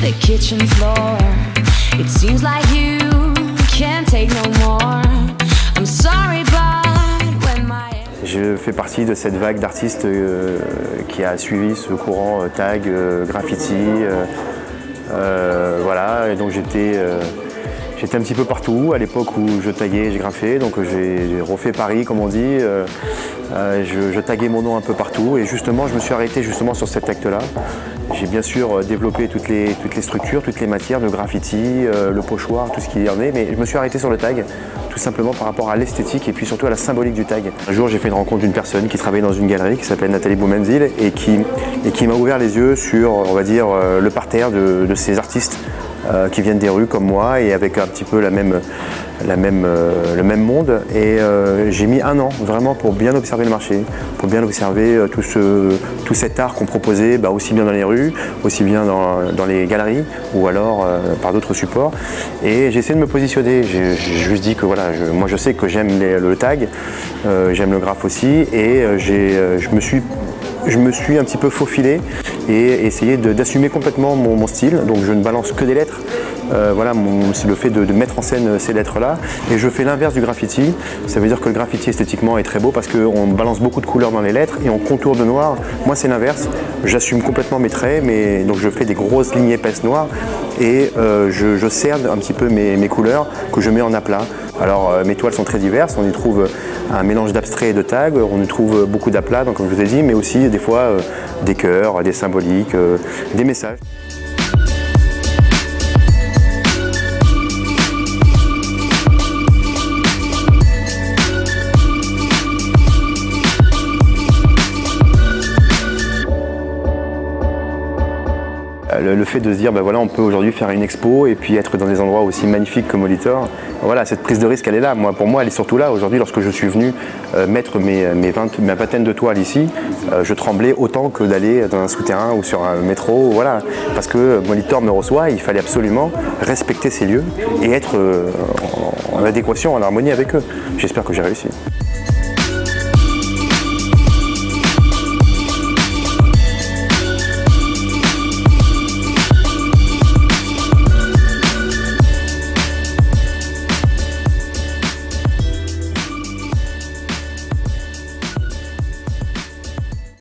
the kitchen floor. It seems like you can't take no more. I'm sorry, but when my... Je fais partie de cette vague d'artistes qui a suivi ce courant tag, graffiti. Voilà, et donc j'étais un petit peu partout à l'époque où je taguais, je graffais, donc j'ai refait Paris comme on dit. Je taguais mon nom un peu partout et justement je me suis arrêté justement sur cet acte-là. J'ai bien sûr développé toutes les structures, toutes les matières de graffiti, le pochoir, tout ce qui en est, mais je me suis arrêté sur le tag tout simplement par rapport à l'esthétique et puis surtout à la symbolique du tag. Un jour j'ai fait une rencontre d'une personne qui travaillait dans une galerie qui s'appelle Nathalie Boumenzil et qui m'a ouvert les yeux sur, on va dire, le parterre de ces artistes qui viennent des rues comme moi et avec un petit peu le même monde. Et j'ai mis un an vraiment pour bien observer le marché, pour bien observer tout cet art qu'on proposait, aussi bien dans les rues, aussi bien dans les galeries ou alors par d'autres supports. Et j'ai essayé de me positionner. J'ai juste dit que voilà, moi je sais que j'aime le tag, j'aime le graphe aussi et je me suis un petit peu faufilé et essayé d'assumer complètement mon style. Donc je ne balance que des lettres. Voilà, c'est le fait de mettre en scène ces lettres-là. Et je fais l'inverse du graffiti. Ça veut dire que le graffiti esthétiquement est très beau parce qu'on balance beaucoup de couleurs dans les lettres et on contourne de noir. Moi c'est l'inverse. J'assume complètement mes traits, donc je fais des grosses lignes épaisses noires et je cerne un petit peu mes couleurs que je mets en aplat. Alors mes toiles sont très diverses, on y trouve un mélange d'abstrait et de tag, on y trouve beaucoup d'aplats, donc comme je vous ai dit, mais aussi des fois des cœurs, des symboliques, des messages. Le fait de se dire, voilà, on peut aujourd'hui faire une expo et puis être dans des endroits aussi magnifiques que Molitor, voilà, cette prise de risque, elle est là. Moi, pour moi, elle est surtout là. Aujourd'hui, lorsque je suis venu mettre ma vingtaine de toiles ici, je tremblais autant que d'aller dans un souterrain ou sur un métro, voilà. Parce que Molitor me reçoit, il fallait absolument respecter ces lieux et être en adéquation, en harmonie avec eux. J'espère que j'ai réussi.